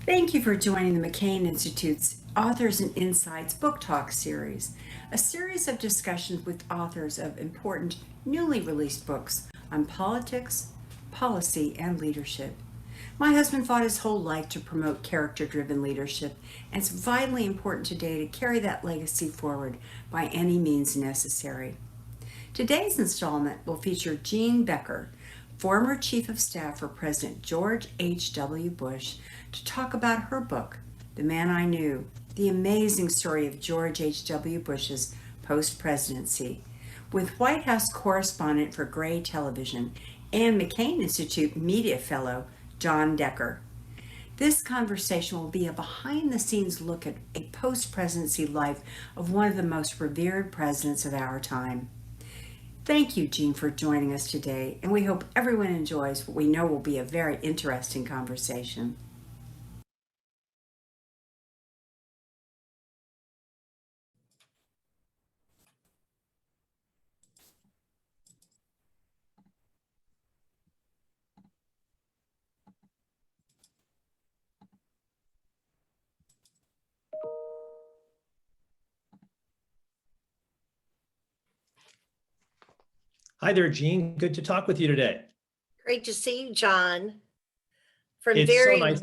Thank you for joining the McCain Institute's Authors and Insights Book Talk series, a series of discussions with authors of important newly released books on politics, policy, and leadership. My husband fought his whole life to promote character-driven leadership, and it's vitally important today to carry that legacy forward by any means necessary. Today's installment will feature Jean Becker, former Chief of Staff for President George H.W. Bush, to talk about her book, The Man I Knew, The Amazing Story of George H.W. Bush's Post-Presidency, with White House Correspondent for Gray Television and McCain Institute Media Fellow John Decker. This conversation will be a behind-the-scenes look at a post-presidency life of one of the most revered presidents of our time. Thank you, Jean, for joining us today, and we hope everyone enjoys what we know will be a very interesting conversation. Hi there, Jean. Good to talk with you today. Great to see you, John. From It's so nice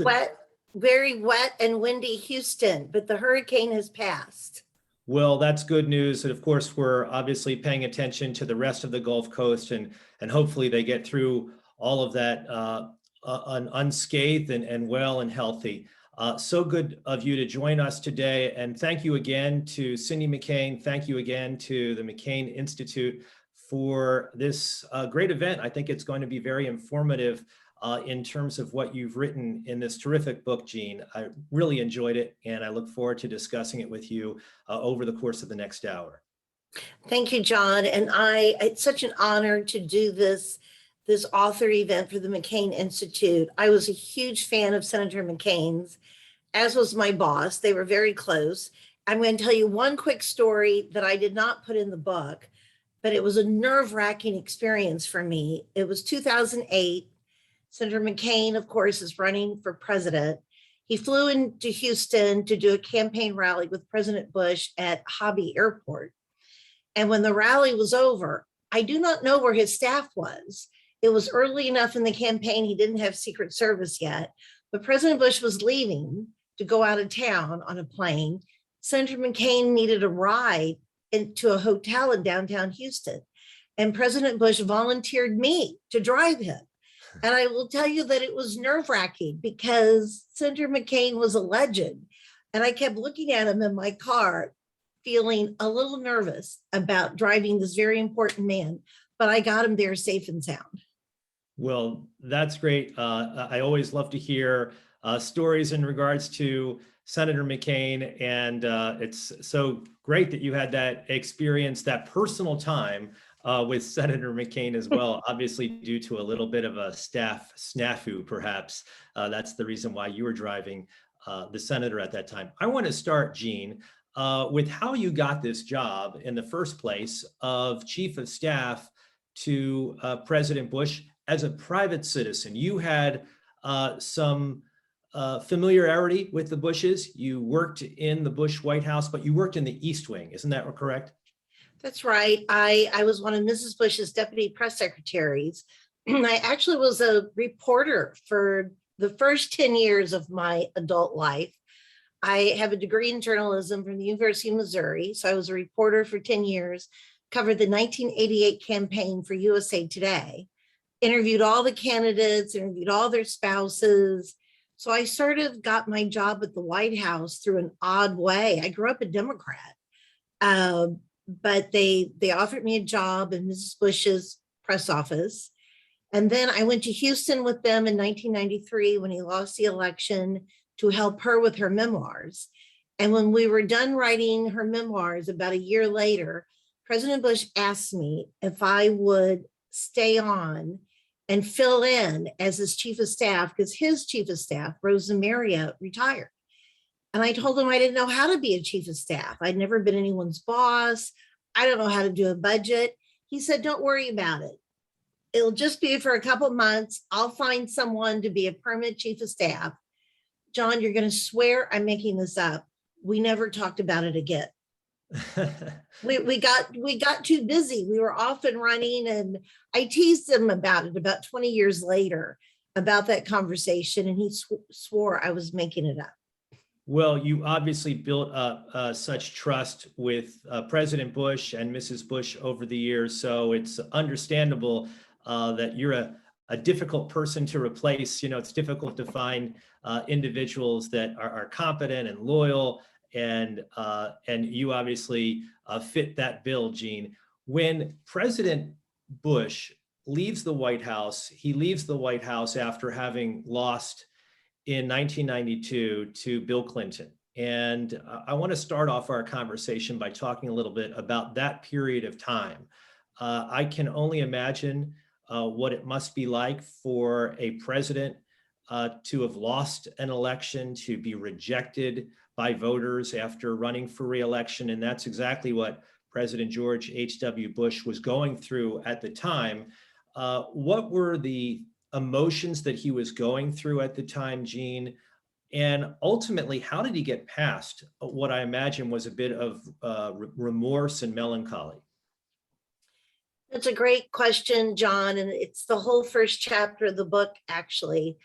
very wet and windy Houston, but the hurricane has passed. Well, that's good news. And of course, we're obviously paying attention to the rest of the Gulf Coast, and hopefully they get through all of that unscathed and well and healthy. So good of you to join us today. And thank you again to Cindy McCain. Thank you again to the McCain Institute for this great event. I think it's going to be very informative in terms of what you've written in this terrific book, Jean. I really enjoyed it, and I look forward to discussing it with you over the course of the next hour. Thank you, John. And it's such an honor to do this author event for the McCain Institute. I was a huge fan of Senator McCain's, as was my boss. They were very close. I'm going to tell you one quick story that I did not put in the book, but it was a nerve-wracking experience for me. It was 2008. Senator McCain, of course, is running for president. He flew into Houston to do a campaign rally with President Bush at Hobby Airport. And when the rally was over, I do not know where his staff was. It was early enough in the campaign, he didn't have Secret Service yet, but President Bush was leaving to go out of town on a plane. Senator McCain needed a ride into a hotel in downtown Houston. And President Bush volunteered me to drive him. And I will tell you that it was nerve-wracking because Senator McCain was a legend. And I kept looking at him in my car, feeling a little nervous about driving this very important man, but I got him there safe and sound. Well, that's great. I always love to hear stories in regards to Senator McCain, and it's so great that you had that experience, that personal time with Senator McCain as well, obviously due to a little bit of a staff snafu, perhaps. That's the reason why you were driving the senator at that time. I want to start, Jean, with how you got this job in the first place of Chief of Staff to President Bush as a private citizen. You had some familiarity with the Bushes. You worked in the Bush White House, but you worked in the East Wing. Isn't that correct? That's right. I was one of Mrs. Bush's deputy press secretaries. I actually was a reporter for the first 10 years of my adult life. I have a degree in journalism from the University of Missouri. So I was a reporter for 10 years, covered the 1988 campaign for USA Today, interviewed all the candidates, interviewed all their spouses. So I sort of got my job at the White House through an odd way. I grew up a Democrat, but they offered me a job in Mrs. Bush's press office. And then I went to Houston with them in 1993 when he lost the election to help her with her memoirs. And when we were done writing her memoirs about a year later, President Bush asked me if I would stay on and fill in as his chief of staff, because his chief of staff, Rosa Maria, retired. And I told him I didn't know how to be a chief of staff. I'd never been anyone's boss. I don't know how to do a budget. He said, don't worry about it. It'll just be for a couple months. I'll find someone to be a permanent chief of staff. John, you're going to swear I'm making this up. We never talked about it again. We got too busy. We were off and running, and I teased him about it about 20 years later about that conversation, and he swore I was making it up. Well, you obviously built up such trust with President Bush and Mrs. Bush over the years, so it's understandable that you're a difficult person to replace. You know, it's difficult to find individuals that are competent and loyal, and you obviously fit that bill, Gene. When President Bush leaves the White House, he leaves the White House after having lost in 1992 to Bill Clinton. And I want to start off our conversation by talking a little bit about that period of time. I can only imagine what it must be like for a president to have lost an election, to be rejected by voters after running for re-election. And that's exactly what President George H.W. Bush was going through at the time. What were the emotions that he was going through at the time, Gene? And ultimately, how did he get past what I imagine was a bit of remorse and melancholy? That's a great question, John. And it's the whole first chapter of the book, actually.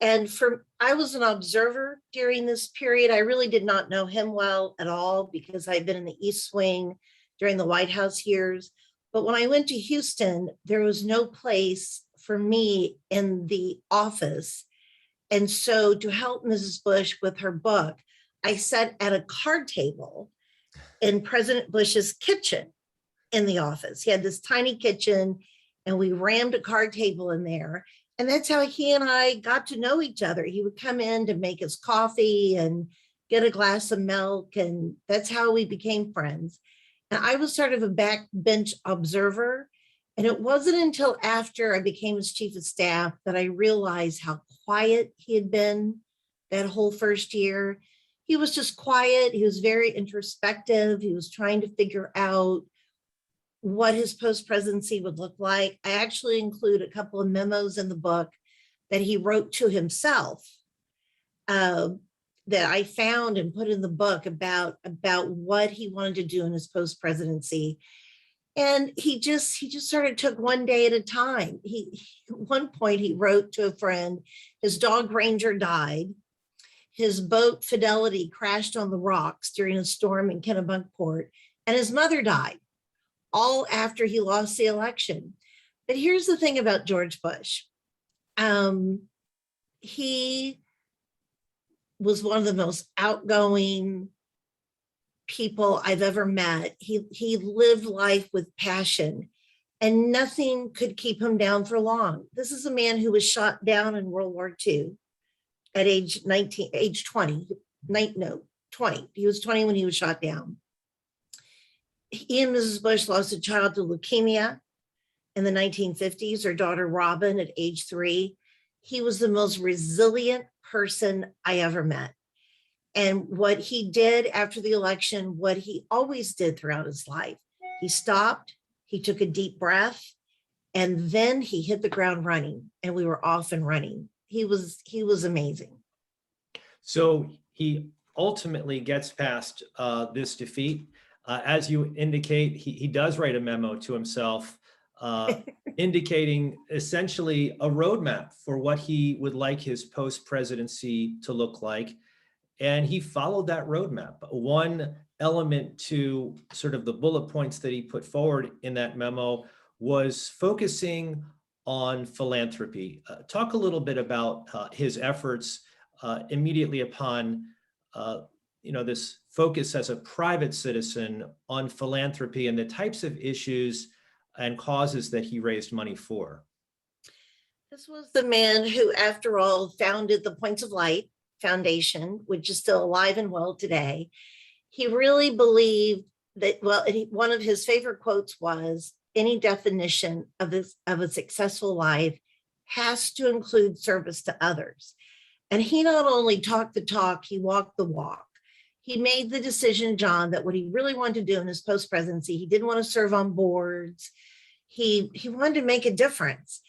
And I was an observer during this period. I really did not know him well at all because I'd been in the East Wing during the White House years. But when I went to Houston, there was no place for me in the office. And so to help Mrs. Bush with her book, I sat at a card table in President Bush's kitchen in the office. He had this tiny kitchen and we rammed a card table in there. And that's how he and I got to know each other. He would come in to make us coffee and get a glass of milk. And that's how we became friends. And I was sort of a backbench observer. And it wasn't until after I became his chief of staff that I realized how quiet he had been that whole first year. He was just quiet. He was very introspective. He was trying to figure out what his post-presidency would look like. I actually include a couple of memos in the book that he wrote to himself that I found and put in the book about what he wanted to do in his post-presidency. And he just sort of took one day at a time. At one point he wrote to a friend, his dog Ranger died. His boat Fidelity crashed on the rocks during a storm in Kennebunkport, and his mother died, all after he lost the election. But here's the thing about George Bush. He was one of the most outgoing people I've ever met. He lived life with passion, and nothing could keep him down for long. This is a man who was shot down in World War II at age 20. He was 20 when he was shot down. He and Mrs. Bush lost a child to leukemia in the 1950s, her daughter Robin at age 3. He was the most resilient person I ever met. And what he did after the election, what he always did throughout his life, he stopped, he took a deep breath, and then he hit the ground running, and we were off and running. He was amazing. So he ultimately gets past this defeat. As you indicate, he does write a memo to himself indicating essentially a roadmap for what he would like his post-presidency to look like. And he followed that roadmap. One element to sort of the bullet points that he put forward in that memo was focusing on philanthropy. Talk a little bit about his efforts immediately upon this focus as a private citizen on philanthropy and the types of issues and causes that he raised money for. This was the man who, after all, founded the Points of Light Foundation, which is still alive and well today. He really believed that, one of his favorite quotes was, any definition of a successful life has to include service to others. And he not only talked the talk, he walked the walk. He made the decision, John, that what he really wanted to do in his post-presidency, he didn't want to serve on boards. He wanted to make a difference.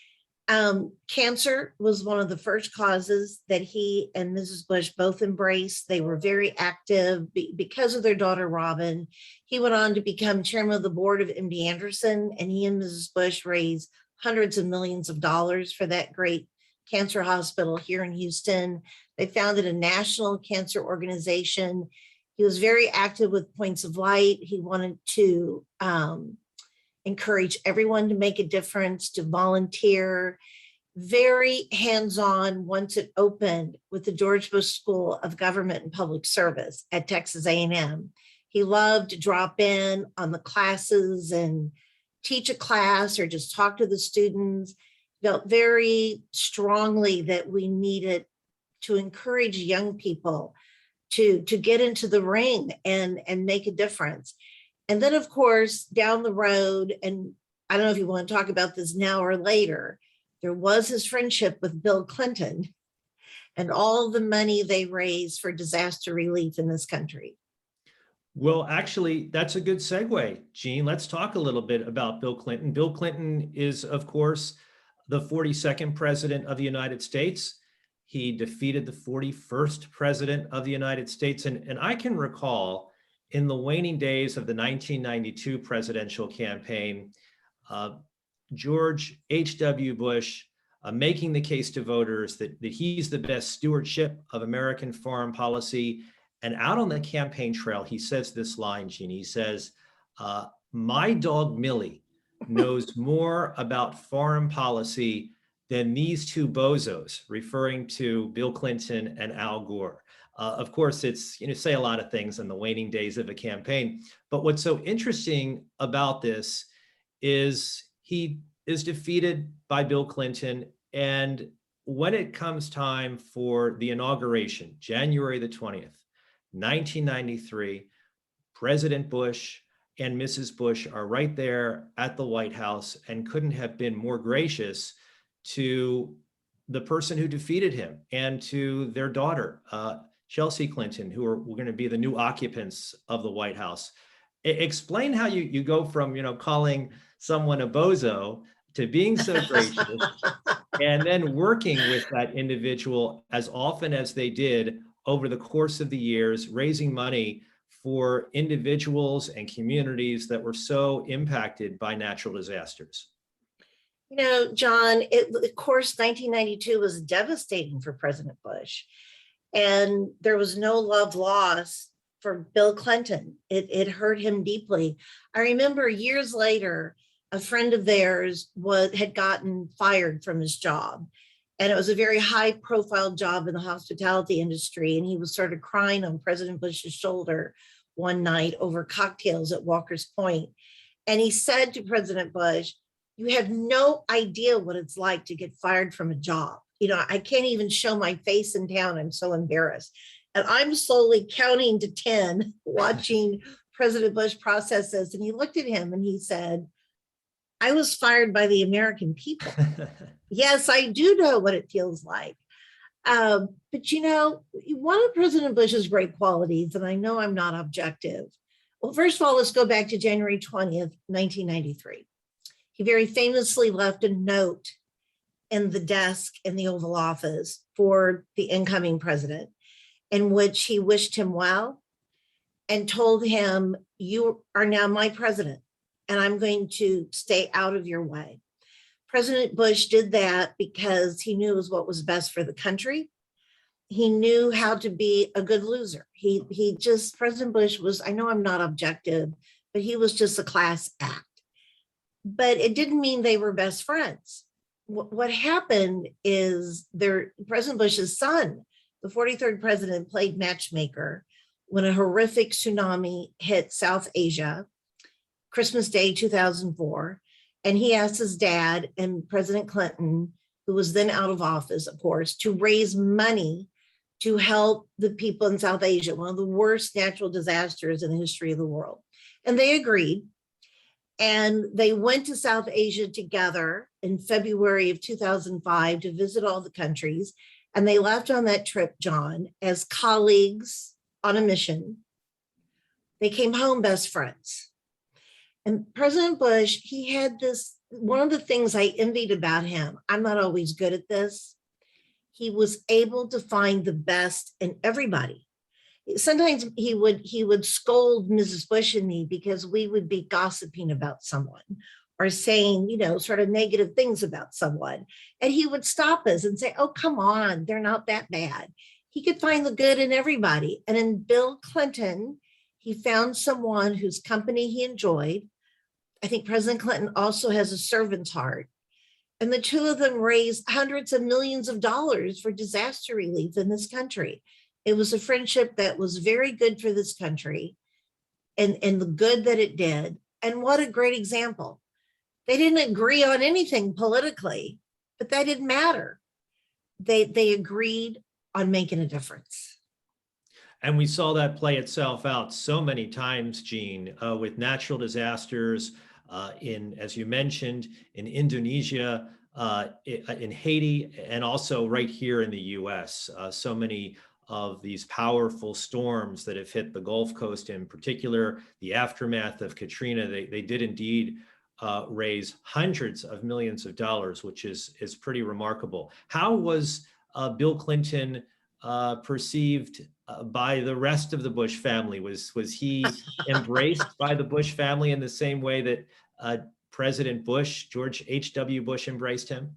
Cancer was one of the first causes that he and Mrs. Bush both embraced. They were very active because of their daughter, Robin. He went on to become chairman of the board of MD Anderson, and he and Mrs. Bush raised hundreds of millions of dollars for that great cancer hospital here in Houston. They founded a national cancer organization. He was very active with Points of Light. He wanted to encourage everyone to make a difference, to volunteer, very hands-on once it opened with the George Bush School of Government and Public Service at Texas A&M. He loved to drop in on the classes and teach a class or just talk to the students. Felt very strongly that we needed to encourage young people to get into the ring and make a difference. And then, of course, down the road, and I don't know if you want to talk about this now or later, there was his friendship with Bill Clinton and all the money they raised for disaster relief in this country. Well, actually, that's a good segue, Jean. Let's talk a little bit about Bill Clinton. Bill Clinton is, of course, the 42nd president of the United States. He defeated the 41st president of the United States. And I can recall in the waning days of the 1992 presidential campaign, George H.W. Bush making the case to voters that he's the best stewardship of American foreign policy. And out on the campaign trail, he says this line, Jean, he says, my dog Millie knows more about foreign policy than these two bozos, referring to Bill Clinton and Al Gore. Of course, it's, say a lot of things in the waning days of a campaign, but what's so interesting about this is he is defeated by Bill Clinton. And when it comes time for the inauguration, January the 20th, 1993, President Bush and Mrs. Bush are right there at the White House and couldn't have been more gracious to the person who defeated him and to their daughter, Chelsea Clinton, who are going to be the new occupants of the White House. Explain how you go from, calling someone a bozo to being so gracious and then working with that individual as often as they did over the course of the years, raising money for individuals and communities that were so impacted by natural disasters. John, of course, 1992 was devastating for President Bush. And there was no love lost for Bill Clinton. It hurt him deeply. I remember years later, a friend of theirs had gotten fired from his job. And it was a very high profile job in the hospitality industry. And he was sort of crying on President Bush's shoulder one night over cocktails at Walker's Point. And he said to President Bush, "You have no idea what it's like to get fired from a job. I can't even show my face in town. I'm so embarrassed." And I'm slowly counting to 10, watching President Bush process this. And he looked at him and he said, "I was fired by the American people." Yes, I do know what it feels like. But one of President Bush's great qualities, and I know I'm not objective. Well, first of all, let's go back to January 20th, 1993. He very famously left a note in the desk in the Oval Office for the incoming president, in which he wished him well and told him, "You are now my president, and I'm going to stay out of your way." President Bush did that because he knew it was what was best for the country. He knew how to be a good loser. President Bush was, I know I'm not objective, but he was just a class act. But it didn't mean they were best friends. What happened is President Bush's son, the 43rd president, played matchmaker when a horrific tsunami hit South Asia, Christmas Day, 2004. And he asked his dad and President Clinton, who was then out of office, of course, to raise money to help the people in South Asia, one of the worst natural disasters in the history of the world. And they agreed. And they went to South Asia together in February of 2005 to visit all the countries. And they left on that trip, John, as colleagues on a mission. They came home best friends. And President Bush, he had this one of the things I envied about him, I'm not always good at this. He was able to find the best in everybody. Sometimes he would scold Mrs. Bush and me because we would be gossiping about someone or saying, sort of negative things about someone. And he would stop us and say, oh, come on, they're not that bad. He could find the good in everybody. And in Bill Clinton, he found someone whose company he enjoyed. I think President Clinton also has a servant's heart. And the two of them raised hundreds of millions of dollars for disaster relief in this country. It was a friendship that was very good for this country and the good that it did. And what a great example. They didn't agree on anything politically, but that didn't matter. They agreed on making a difference. And we saw that play itself out so many times, Jean, with natural disasters as you mentioned, in Indonesia, in Haiti, and also right here in the US. So many of these powerful storms that have hit the Gulf Coast, in particular, the aftermath of Katrina, they did indeed raise hundreds of millions of dollars, which is pretty remarkable. How was Bill Clinton perceived by the rest of the Bush family? Was he embraced by the Bush family in the same way that President Bush, George H.W. Bush, embraced him?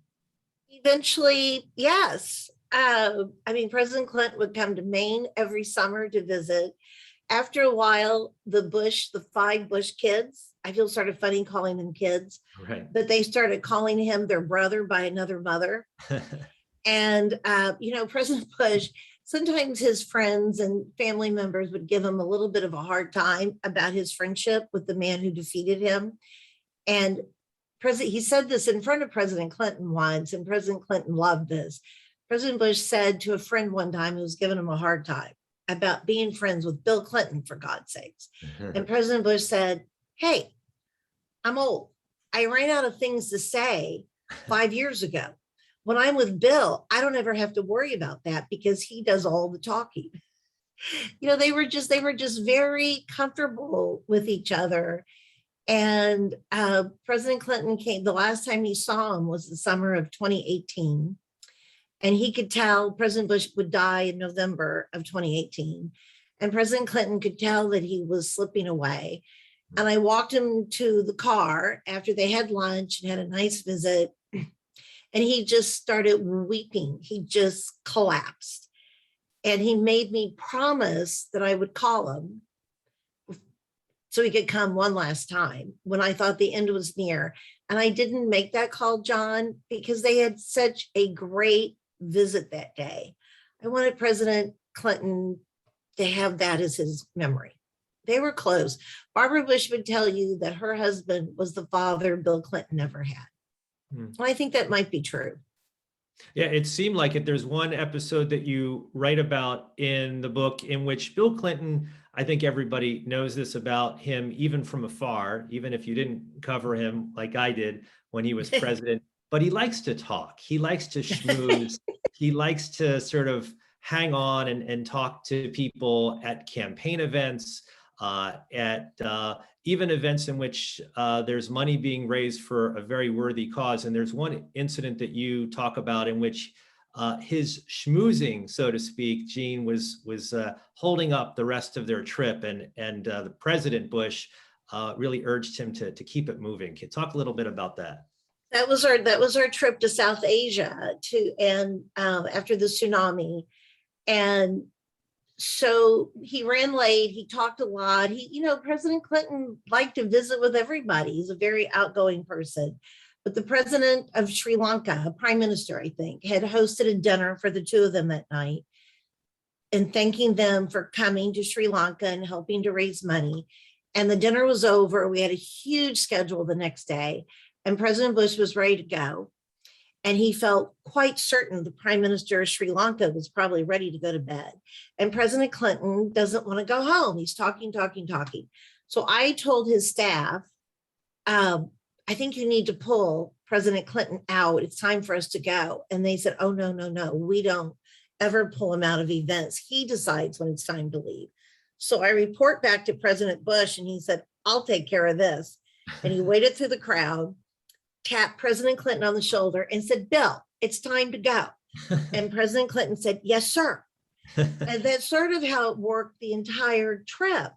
Eventually, yes. President Clinton would come to Maine every summer to visit. After a while, the 5 Bush kids, I feel sort of funny calling them kids, right, but they started calling him their brother by another mother. And, President Bush, sometimes his friends and family members would give him a little bit of a hard time about his friendship with the man who defeated him. And he said this in front of President Clinton once, and President Clinton loved this. President Bush said to a friend one time who was giving him a hard time about being friends with Bill Clinton, for God's sakes. And President Bush said, hey, I'm old. I ran out of things to say 5 years ago. When I'm with Bill, I don't ever have to worry about that because he does all the talking. They were just very comfortable with each other. And President Clinton came, the last time he saw him was the summer of 2018. And he could tell President Bush would die in November of 2018. And President Clinton could tell that he was slipping away. And I walked him to the car after they had lunch and had a nice visit. And he just started weeping. He just collapsed. And he made me promise that I would call him so he could come one last time when I thought the end was near. And I didn't make that call, John, because they had such a great visit that day. I wanted President Clinton to have that as his memory. They were close. Barbara Bush would tell you that her husband was the father Bill Clinton ever had. And I think that might be true. Yeah, it seemed like it. There's one episode that you write about in the book in which Bill Clinton, I think everybody knows this about him, even from afar, even if you didn't cover him like I did when he was president, but he likes to talk. He likes to schmooze. He likes to sort of hang on and talk to people at campaign events, at even events in which there's money being raised for a very worthy cause. And there's one incident that you talk about in which his schmoozing, so to speak, Jean, was holding up the rest of their trip, and the President Bush really urged him to keep it moving. Can you talk a little bit about that? That was our trip to South Asia after the tsunami. And so he ran late, he talked a lot. President Clinton liked to visit with everybody. He's a very outgoing person. But the president of Sri Lanka, a prime minister, I think, had hosted a dinner for the two of them that night and thanking them for coming to Sri Lanka and helping to raise money. And the dinner was over. We had a huge schedule the next day, and President Bush was ready to go. And he felt quite certain the prime minister of Sri Lanka was probably ready to go to bed. And President Clinton doesn't want to go home. He's talking. So I told his staff, I think you need to pull President Clinton out. It's time for us to go. And they said, oh, no. We don't ever pull him out of events. He decides when it's time to leave. So I report back to President Bush and he said, I'll take care of this. And he waited through the crowd. tapped President Clinton on the shoulder and said, "Bill, it's time to go." And President Clinton said, "Yes, sir." And that's sort of how it worked the entire trip.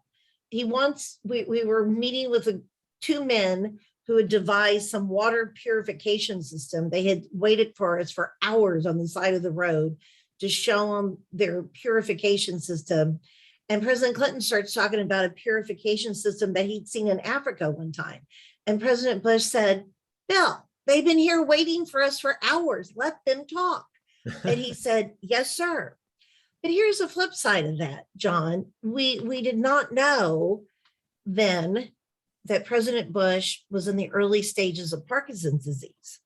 We were meeting with two men who had devised some water purification system. They had waited for us for hours on the side of the road to show them their purification system. And President Clinton starts talking about a purification system that he'd seen in Africa one time. And President Bush said, "Bill, they've been here waiting for us for hours. Let them talk." And he said, "Yes, sir." But here's the flip side of that, John. We did not know then that President Bush was in the early stages of Parkinson's disease.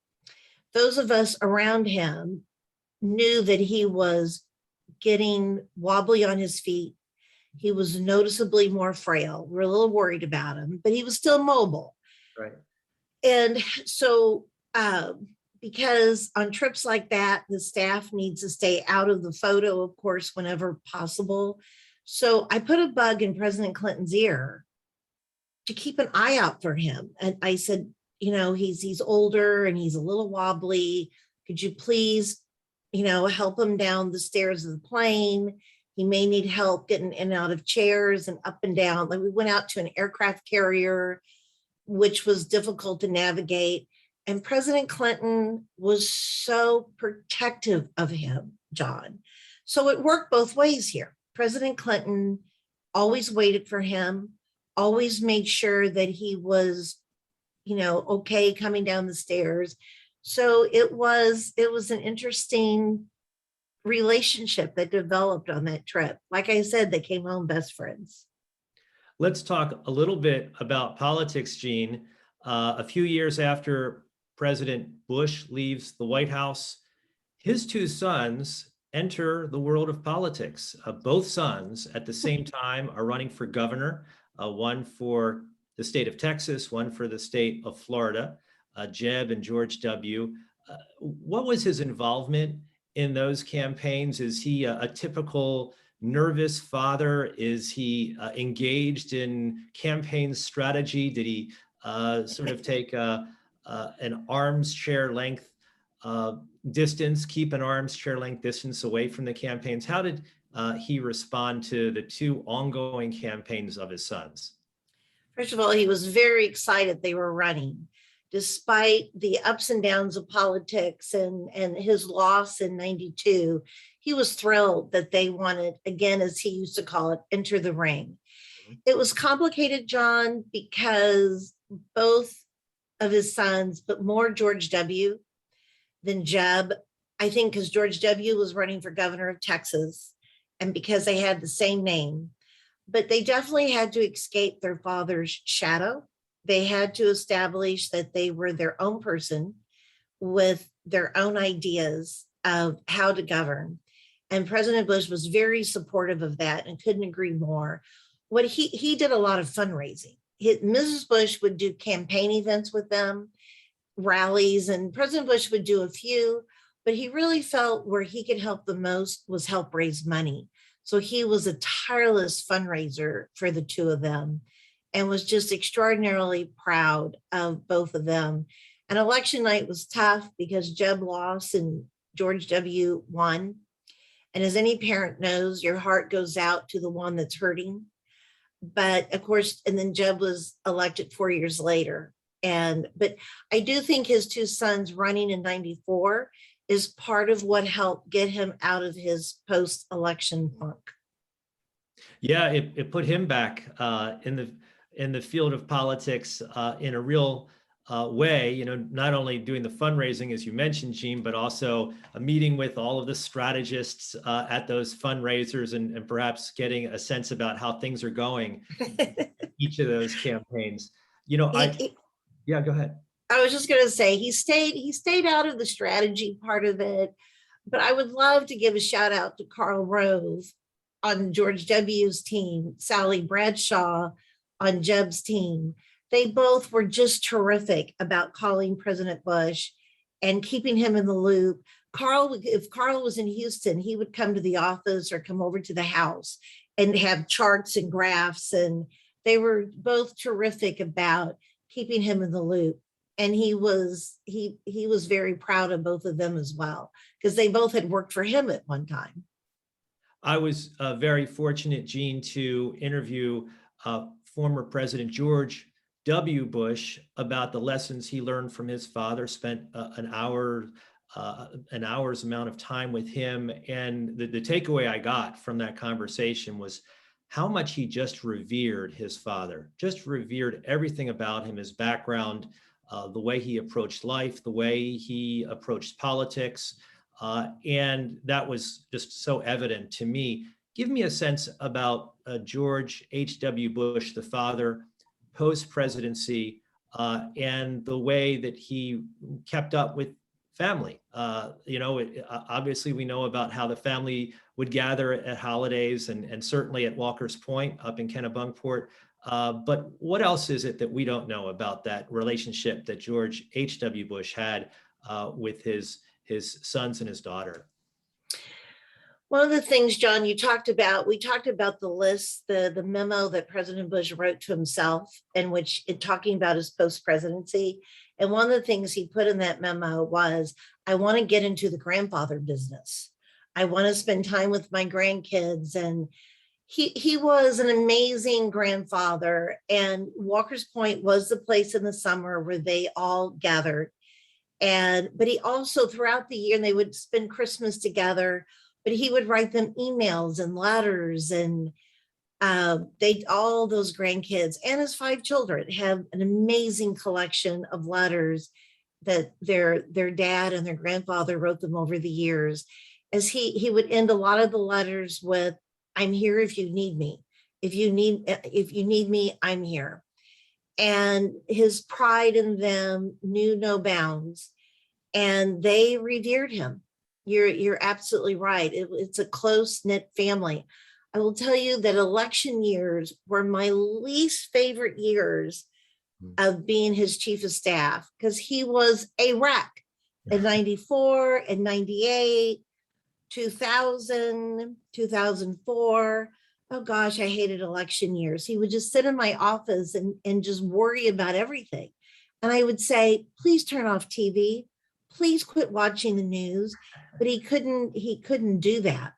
Those of us around him knew that he was getting wobbly on his feet. He was noticeably more frail. We're a little worried about him, but he was still mobile. Right. And so, because on trips like that, the staff needs to stay out of the photo, of course, whenever possible. So I put a bug in President Clinton's ear to keep an eye out for him. And I said, he's older and he's a little wobbly. Could you please, help him down the stairs of the plane? He may need help getting in and out of chairs and up and down. Like, we went out to an aircraft carrier, which was difficult to navigate. And President Clinton was so protective of him, John. So it worked both ways here. President Clinton always waited for him, always made sure that he was, okay coming down the stairs. So it was an interesting relationship that developed on that trip. Like I said, they came home best friends. Let's talk a little bit about politics, Jean. A few years after President Bush leaves the White House, his two sons enter the world of politics. Both sons at the same time are running for governor, one for the state of Texas, one for the state of Florida, Jeb and George W. What was his involvement in those campaigns? Is he a typical nervous father? Is he engaged in campaign strategy? Did he sort of take an arm's chair length distance, keep an arm's chair length distance away from the campaigns? How did he respond to the two ongoing campaigns of his sons? First of all, he was very excited they were running, despite the ups and downs of politics and his loss in 92. He was thrilled that they wanted, again, as he used to call it, enter the ring. It was complicated, John, because both of his sons, but more George W. than Jeb, I think, because George W. was running for governor of Texas and because they had the same name, but they definitely had to escape their father's shadow. They had to establish that they were their own person with their own ideas of how to govern. And President Bush was very supportive of that and couldn't agree more. What he did a lot of fundraising. Mrs. Bush would do campaign events with them, rallies, and President Bush would do a few, but he really felt where he could help the most was help raise money. So he was a tireless fundraiser for the two of them and was just extraordinarily proud of both of them. And election night was tough because Jeb lost and George W. won. And as any parent knows, your heart goes out to the one that's hurting. But of course, and then Jeb was elected 4 years later. But I do think his two sons running in 94 is part of what helped get him out of his post-election funk. Yeah, it put him back in the field of politics in a real way, not only doing the fundraising, as you mentioned, Jean, but also a meeting with all of the strategists at those fundraisers and perhaps getting a sense about how things are going in each of those campaigns. Yeah, go ahead. I was just going to say he stayed out of the strategy part of it, but I would love to give a shout out to Karl Rove on George W.'s team, Sally Bradshaw on Jeb's team. They both were just terrific about calling President Bush and keeping him in the loop. If Karl was in Houston, he would come to the office or come over to the house and have charts and graphs, and they were both terrific about keeping him in the loop. And he was very proud of both of them as well, because they both had worked for him at one time. I was very fortunate, Gene, to interview former President George W. Bush about the lessons he learned from his father. Spent an hour's amount of time with him, and the takeaway I got from that conversation was how much he just revered his father, just revered everything about him, his background, the way he approached life, the way he approached politics. And that was just so evident to me. Give me a sense about George H.W. Bush, the father, post-presidency, and the way that he kept up with family. Obviously we know about how the family would gather at holidays and certainly at Walker's Point up in Kennebunkport. But what else is it that we don't know about that relationship that George H.W. Bush had with his sons and his daughter? One of the things, John, we talked about the list, the memo that President Bush wrote to himself, in which talking about his post-presidency. And one of the things he put in that memo was, I want to get into the grandfather business. I want to spend time with my grandkids. And he was an amazing grandfather. And Walker's Point was the place in the summer where they all gathered. But he also, throughout the year, and they would spend Christmas together, but he would write them emails and letters, and all those grandkids and his 5 children have an amazing collection of letters that their dad and their grandfather wrote them over the years. As he would end a lot of the letters with, I'm here if you need me. If you need me, I'm here. And his pride in them knew no bounds, and they revered him. You're absolutely right. It's a close-knit family. I will tell you that election years were my least favorite years of being his chief of staff, because he was a wreck in 94 and 98, 2000, 2004. Oh gosh, I hated election years. He would just sit in my office and just worry about everything. And I would say, please turn off TV. Please quit watching the news. But he couldn't do that.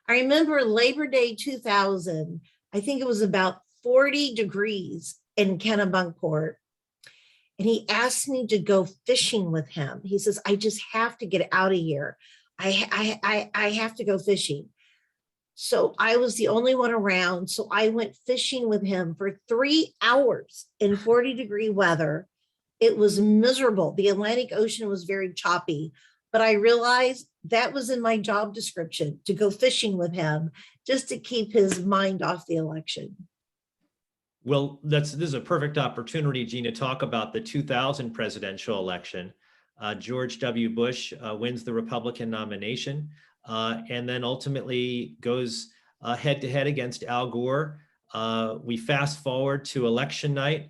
I remember Labor Day 2000, I think it was about 40 degrees in Kennebunkport. And he asked me to go fishing with him. He says, I just have to get out of here. I have to go fishing. So I was the only one around. So I went fishing with him for 3 hours in 40-degree weather. It was miserable. The Atlantic Ocean was very choppy, but I realized that was in my job description, to go fishing with him, just to keep his mind off the election. Well, this is a perfect opportunity, Gene, to talk about the 2000 presidential election. George W. Bush wins the Republican nomination, and then ultimately goes head to head against Al Gore. We fast forward to election night.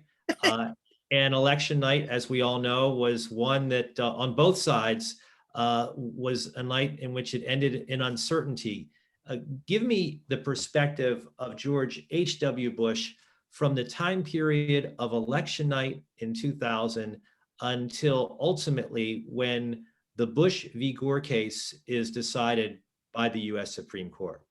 And election night, as we all know, was one that on both sides was a night in which it ended in uncertainty. Give me the perspective of George H.W. Bush from the time period of election night in 2000 until ultimately when the Bush v. Gore case is decided by the U.S. Supreme Court.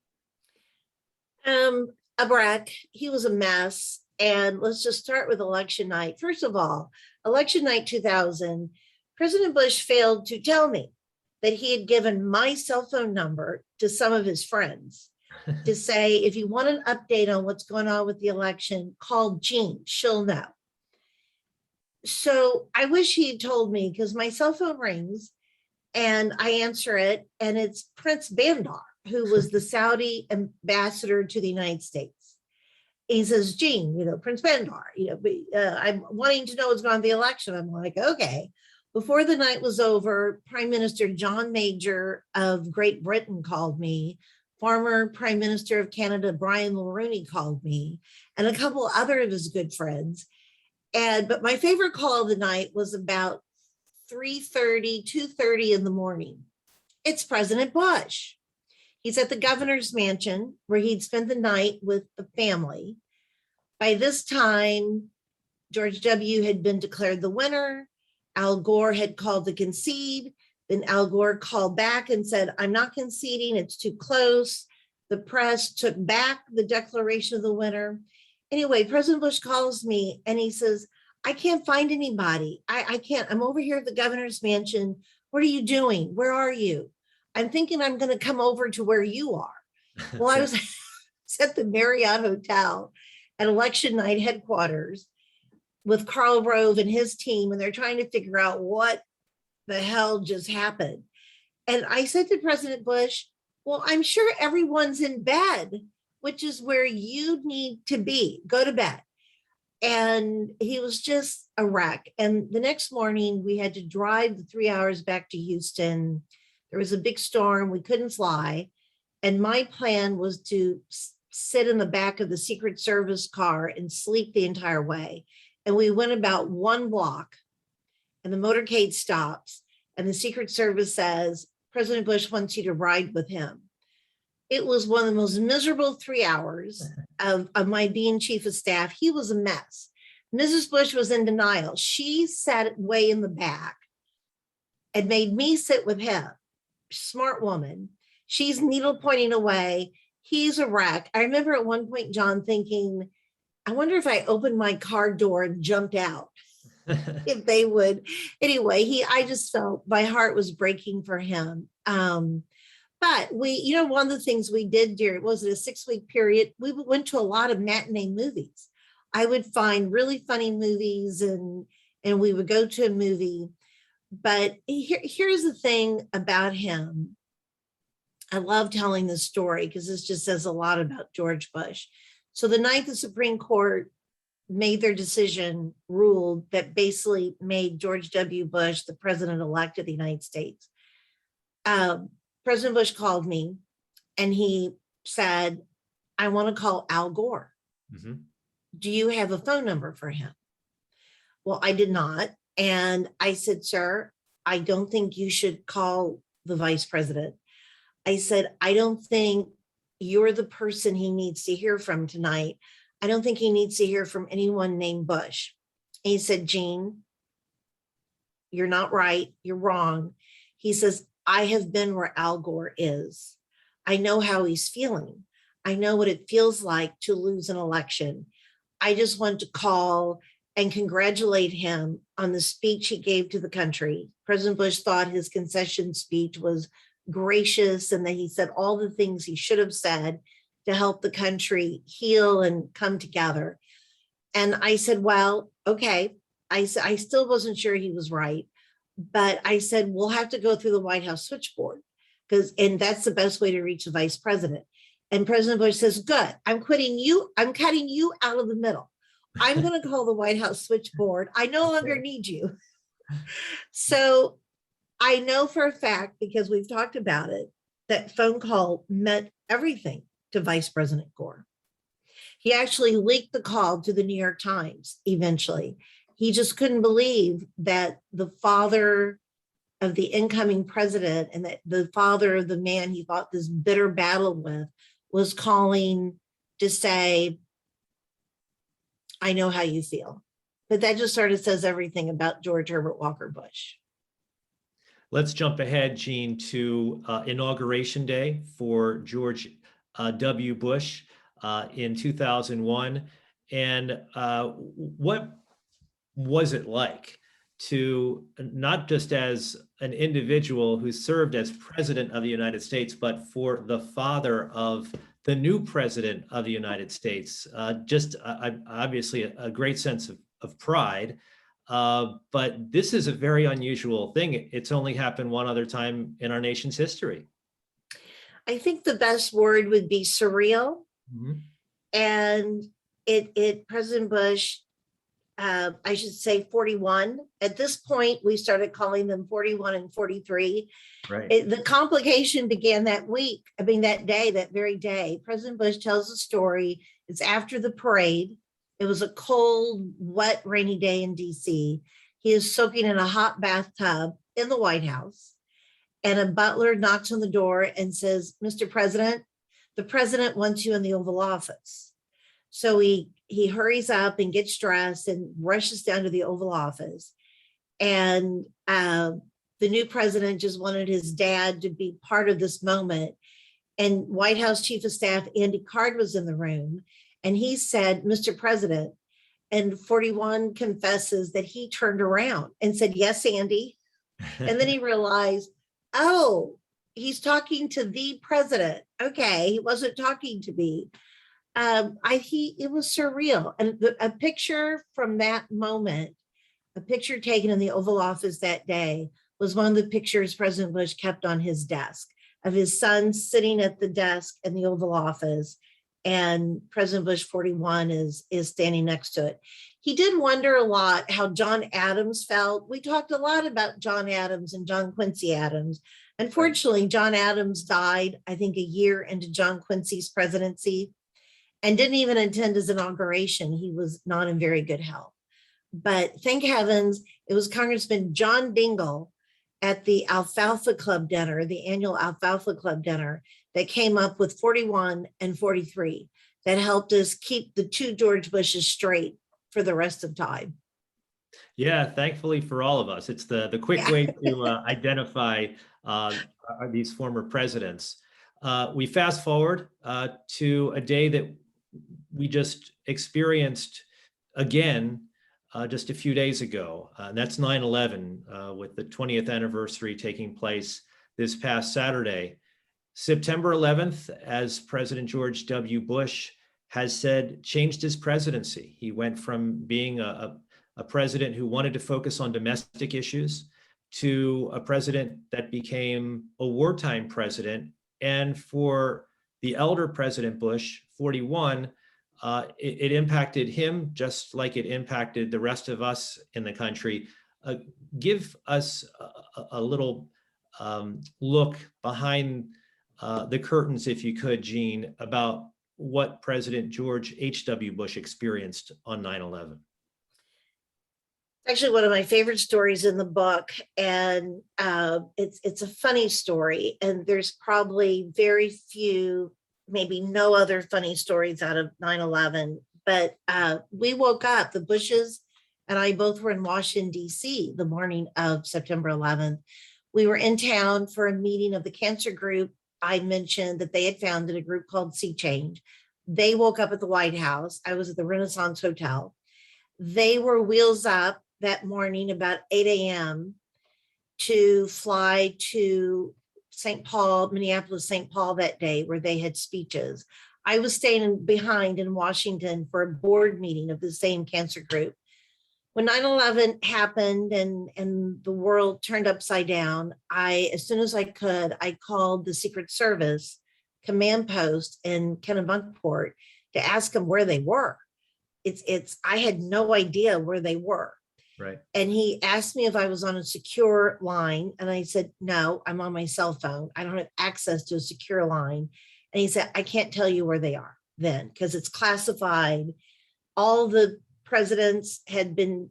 A wreck. He was a mess. And let's just start with election night. First of all, election night 2000, President Bush failed to tell me that he had given my cell phone number to some of his friends to say, if you want an update on what's going on with the election, call Jean, she'll know. So I wish he had told me, because my cell phone rings and I answer it, and it's Prince Bandar, who was the Saudi ambassador to the United States. He says, Jean, Prince Bandar, I'm wanting to know what's going on with the election. I'm like, okay. Before the night was over, Prime Minister John Major of Great Britain called me. Former Prime Minister of Canada, Brian Mulroney, called me, and a couple other of his good friends. But my favorite call of the night was about 3:30, 2:30 in the morning. It's President Bush. He's at the governor's mansion where he'd spent the night with the family. By this time, George W. had been declared the winner. Al Gore had called to concede. Then Al Gore called back and said, I'm not conceding, it's too close. The press took back the declaration of the winner. Anyway, President Bush calls me and he says, I can't find anybody. I can't. I'm over here at the governor's mansion. What are you doing? Where are you? I'm thinking I'm going to come over to where you are. Well, I was at the Marriott Hotel at election night headquarters with Karl Rove and his team, and they're trying to figure out what the hell just happened. And I said to President Bush, well, I'm sure everyone's in bed, which is where you need to be. Go to bed. And he was just a wreck. And the next morning, we had to drive the 3 hours back to Houston. There was a big storm. We couldn't fly. And my plan was to sit in the back of the Secret Service car and sleep the entire way. And we went about 1 block, and the motorcade stops, and the Secret Service says, President Bush wants you to ride with him. It was one of the most miserable 3 hours of my being chief of staff. He was a mess. Mrs. Bush was in denial. She sat way in the back and made me sit with him. Smart woman. She's needle pointing away. He's a wreck. I remember at one point, John, thinking, I wonder if I opened my car door and jumped out, if they would. Anyway, I just felt my heart was breaking for him. But we, one of the things we did during, was it a 6-week period? We went to a lot of matinee movies. I would find really funny movies and we would go to a movie. But here's the thing about him. I love telling this story because this just says a lot about George Bush. So the night the Supreme Court made their decision, ruled that basically made George W. Bush the president-elect of the United States. President Bush called me and he said, I want to call Al Gore. Mm-hmm. Do you have a phone number for him? Well, I did not. And I said, sir, I don't think you should call the vice president. I said, I don't think you're the person he needs to hear from tonight. I don't think he needs to hear from anyone named Bush. And he said, Jean, you're not right. You're wrong. He says, I have been where Al Gore is. I know how he's feeling. I know what it feels like to lose an election. I just want to call and congratulate him on the speech he gave to the country. President Bush thought his concession speech was gracious and that he said all the things he should have said to help the country heal and come together. And I said, well, okay. I still wasn't sure he was right, but I said, we'll have to go through the White House switchboard and that's the best way to reach the vice president. And President Bush says, good, I'm cutting you out of the middle. I'm going to call the White House switchboard. I no longer need you. So I know for a fact, because we've talked about it, that phone call meant everything to Vice President Gore. He actually leaked the call to the New York Times eventually. He just couldn't believe that the father of the incoming president and that the father of the man he fought this bitter battle with was calling to say, I know how you feel. But that just sort of says everything about George Herbert Walker Bush. Let's jump ahead, Jean, to Inauguration Day for George W. Bush in 2001. And what was it like to, not just as an individual who served as president of the United States, but for the father of the new president of the United States? Obviously a great sense of pride. But this is a very unusual thing. It's only happened one other time in our nation's history. I think the best word would be surreal. Mm-hmm. And President Bush, I should say 41. At this point, we started calling them 41 and 43. Right. The complication began that day, that very day. President Bush tells the story. It's after the parade. It was a cold, wet, rainy day in DC. He is soaking in a hot bathtub in the White House. And a butler knocks on the door and says, Mr. President, the president wants you in the Oval Office. So he hurries up and gets dressed and rushes down to the Oval Office. And the new president just wanted his dad to be part of this moment. And White House Chief of Staff Andy Card was in the room, and he said, "Mr. President," and 41 confesses that he turned around and said, "Yes, Andy." And then he realized, oh, he's talking to the president. Okay, he wasn't talking to me. It was surreal. And a picture from that moment, a picture taken in the Oval Office that day, was one of the pictures President Bush kept on his desk of his son sitting at the desk in the Oval Office, and President Bush 41 is standing next to it. He did wonder a lot how John Adams felt. We talked a lot about John Adams and John Quincy Adams. Unfortunately, John Adams died, I think, a year into John Quincy's presidency, and didn't even attend his inauguration. He was not in very good health. But thank heavens, it was Congressman John Dingell at the Alfalfa Club dinner, the annual Alfalfa Club dinner, that came up with 41 and 43 that helped us keep the two George Bushes straight for the rest of time. Yeah, thankfully for all of us. It's the quick way to identify these former presidents. We fast forward to a day that we just experienced again just a few days ago. And that's 9/11, with the 20th anniversary taking place this past Saturday. September 11th, as President George W. Bush has said, changed his presidency. He went from being a president who wanted to focus on domestic issues to a president that became a wartime president. And for the elder President Bush, 41, it impacted him just like it impacted the rest of us in the country. Give us a little look behind the curtains, if you could, Jean, about what President George H.W. Bush experienced on 9/11. Actually, one of my favorite stories in the book, and it's a funny story, and there's probably very few, maybe no other funny stories out of 9/11. But we woke up, the Bushes and I both were in Washington, D.C. the morning of September 11th. We were in town for a meeting of the cancer group. I mentioned that they had founded a group called Sea Change. They woke up at the White House. I was at the Renaissance Hotel. They were wheels up that morning about 8 a.m. to fly to St. Paul, Minneapolis, St. Paul that day, where they had speeches. I was staying behind in Washington for a board meeting of the same cancer group. When 9/11 happened and the world turned upside down, as soon as I could, I called the Secret Service command post in Kennebunkport to ask them where they were. I had no idea where they were. Right. And he asked me if I was on a secure line. And I said, no, I'm on my cell phone. I don't have access to a secure line. And he said, I can't tell you where they are then because it's classified. All the presidents had been,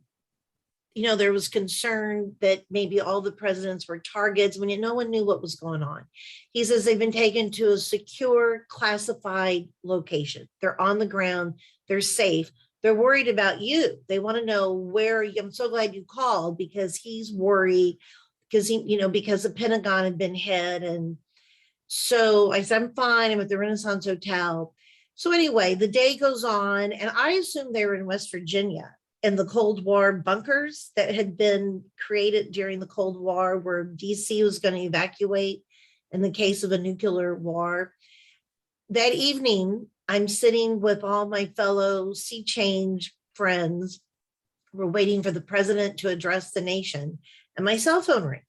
there was concern that maybe all the presidents were targets when no one knew what was going on. He says they've been taken to a secure, classified location. They're on the ground. They're safe. They're worried about you. They want to know where I'm so glad you called because he's worried because because the Pentagon had been hit. And so I said, I'm fine. I'm at the Renaissance Hotel. So anyway, the day goes on, and I assumed they were in West Virginia in the Cold War bunkers that had been created during the Cold War, where DC was going to evacuate in the case of a nuclear war. That evening, I'm sitting with all my fellow Sea Change friends. We're waiting for the president to address the nation, and my cell phone rings.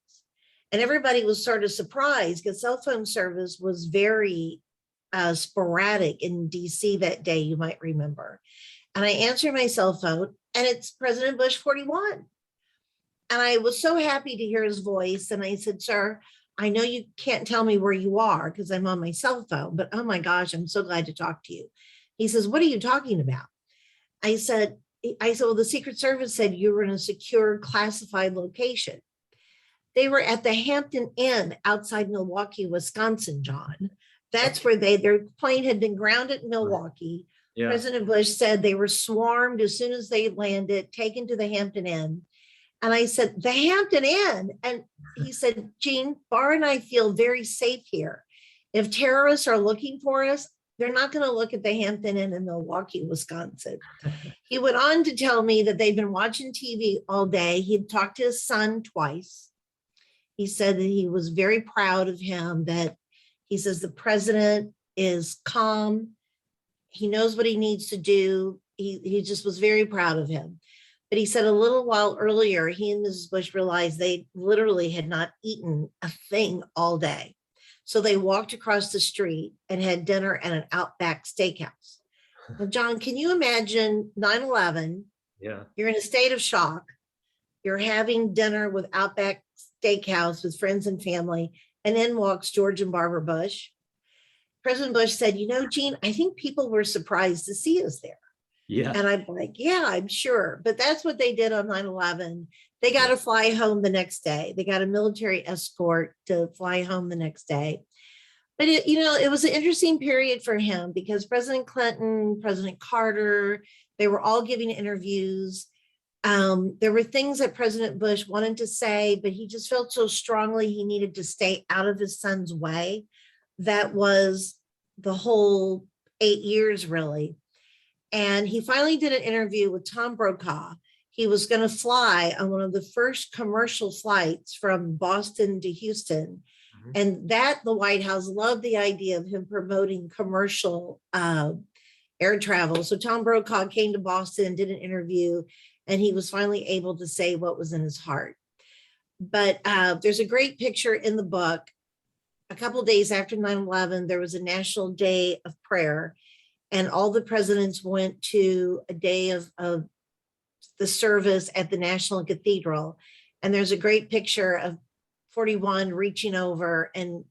And everybody was sort of surprised because cell phone service was very sporadic in DC that day, you might remember. And I answer my cell phone, and it's President Bush 41. And I was so happy to hear his voice. And I said, sir, I know you can't tell me where you are because I'm on my cell phone, but oh my gosh, I'm so glad to talk to you. He says, what are you talking about? I said, well, the Secret Service said you were in a secure classified location. They were at the Hampton Inn outside Milwaukee, Wisconsin, John. That's where their plane had been grounded in Milwaukee. Yeah. President Bush said they were swarmed as soon as they landed, taken to the Hampton Inn. And I said, the Hampton Inn. And he said, Jean, Barr and I feel very safe here. If terrorists are looking for us, they're not going to look at the Hampton Inn in Milwaukee, Wisconsin. He went on to tell me that they'd been watching TV all day. He'd talked to his son twice. He said that he was very proud of him, that he says the president is calm. He knows what he needs to do. He just was very proud of him. But he said a little while earlier, he and Mrs. Bush realized they literally had not eaten a thing all day. So they walked across the street and had dinner at an Outback Steakhouse. Now, John, can you imagine 9/11? Yeah. You're in a state of shock. You're having dinner with Outback Steakhouse with friends and family, and in walks George and Barbara Bush. President Bush said, you know, Jean, I think people were surprised to see us there. Yeah. And I'm like, yeah, I'm sure. But that's what they did on 9/11. They got to fly home the next day. They got a military escort to fly home the next day. But it was an interesting period for him because President Clinton, President Carter, they were all giving interviews. There were things that President Bush wanted to say, but he just felt so strongly he needed to stay out of his son's way. That was the whole 8 years, really. And he finally did an interview with Tom Brokaw. He was going to fly on one of the first commercial flights from Boston to Houston. Mm-hmm. And that the White House loved the idea of him promoting commercial air travel. So Tom Brokaw came to Boston and did an interview, and he was finally able to say what was in his heart. But there's a great picture in the book. A couple of days after 9/11, there was a national day of prayer, and all the presidents went to a day of the service at the National Cathedral. And there's a great picture of 41 reaching over and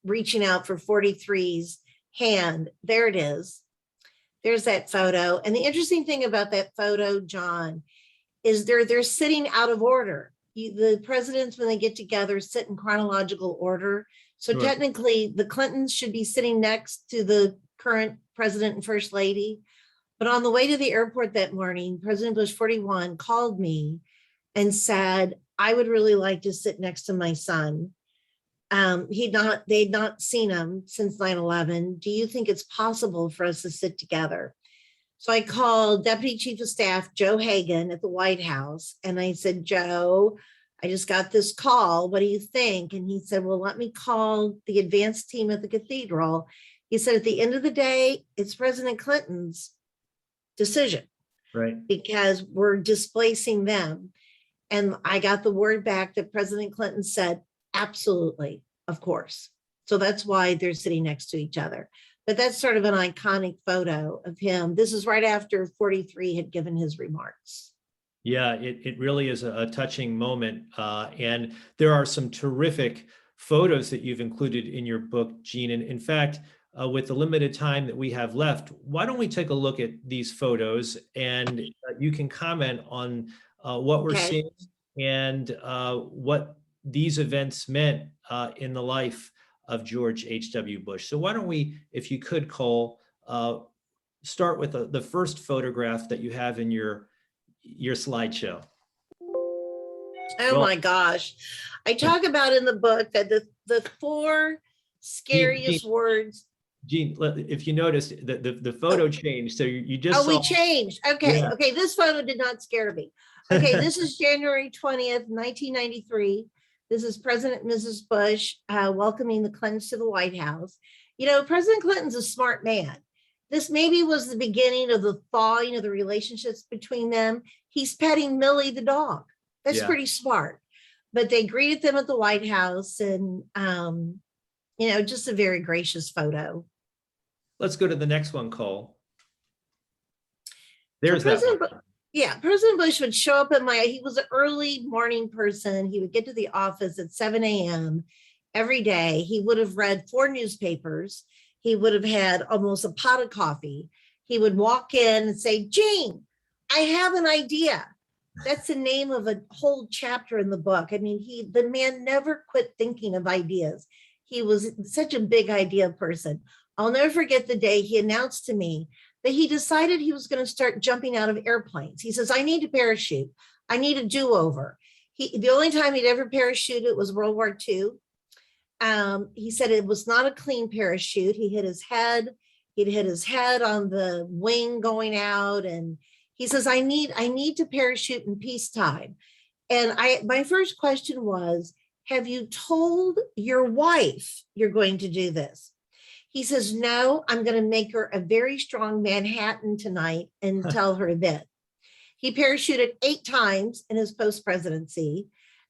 reaching out for 43's hand. There it is. There's that photo. And the interesting thing about that photo, John, is they're sitting out of order. The presidents, when they get together, sit in chronological order. So Sure. Technically, the Clintons should be sitting next to the current president and first lady. But on the way to the airport that morning, President Bush 41 called me and said, I would really like to sit next to my son. They'd not seen him since 9/11. Do you think it's possible for us to sit together? So I called Deputy Chief of Staff Joe Hagan at the White House. And I said, Joe, I just got this call. What do you think? And he said, well, let me call the advance team at the cathedral. He said, at the end of the day, it's President Clinton's decision, Right? Because we're displacing them. And I got the word back that President Clinton said, absolutely, of course. So that's why they're sitting next to each other. But that's sort of an iconic photo of him. This is right after 43 had given his remarks. Yeah, it really is a touching moment. And there are some terrific photos that you've included in your book, Jean. And in fact, with the limited time that we have left, why don't we take a look at these photos and you can comment on what we're seeing and what these events meant in the life of George H.W. Bush. So why don't we, if you could, Cole, start with the first photograph that you have in your slideshow. Oh my gosh. I talk about in the book that the four scariest words. Jean, if you noticed, the photo changed. So you just we changed. Okay. Yeah. Okay. This photo did not scare me. Okay. This is January 20th, 1993. This is President and Mrs. Bush welcoming the Clintons to the White House. You know, President Clinton's a smart man. This maybe was the beginning of the thawing of the relationships between them. He's petting Millie the dog. That's pretty smart. But they greeted them at the White House and, just a very gracious photo. Let's go to the next one, Cole. There's so that one. President Bush would show up he was an early morning person. He would get to the office at 7 a.m. every day. He would have read 4 newspapers. He would have had almost a pot of coffee. He would walk in and say, Jean, I have an idea. That's the name of a whole chapter in the book. I mean, the man never quit thinking of ideas. He was such a big idea person. I'll never forget the day he announced to me that he decided he was going to start jumping out of airplanes. He says, I need to parachute. I need a do-over. The only time he'd ever parachuted was World War II. He said it was not a clean parachute. He'd hit his head on the wing going out. And he says, I need to parachute in peacetime. And my first question was, have you told your wife you're going to do this? He says, no, I'm going to make her a very strong Manhattan tonight and tell her that. He parachuted 8 times in his post-presidency.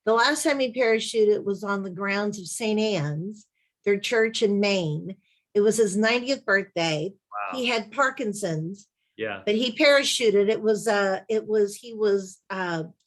The last time he parachuted was on the grounds of St. Anne's, their church in Maine. It was his 90th birthday. Wow. He had Parkinson's. Yeah. But he parachuted. He was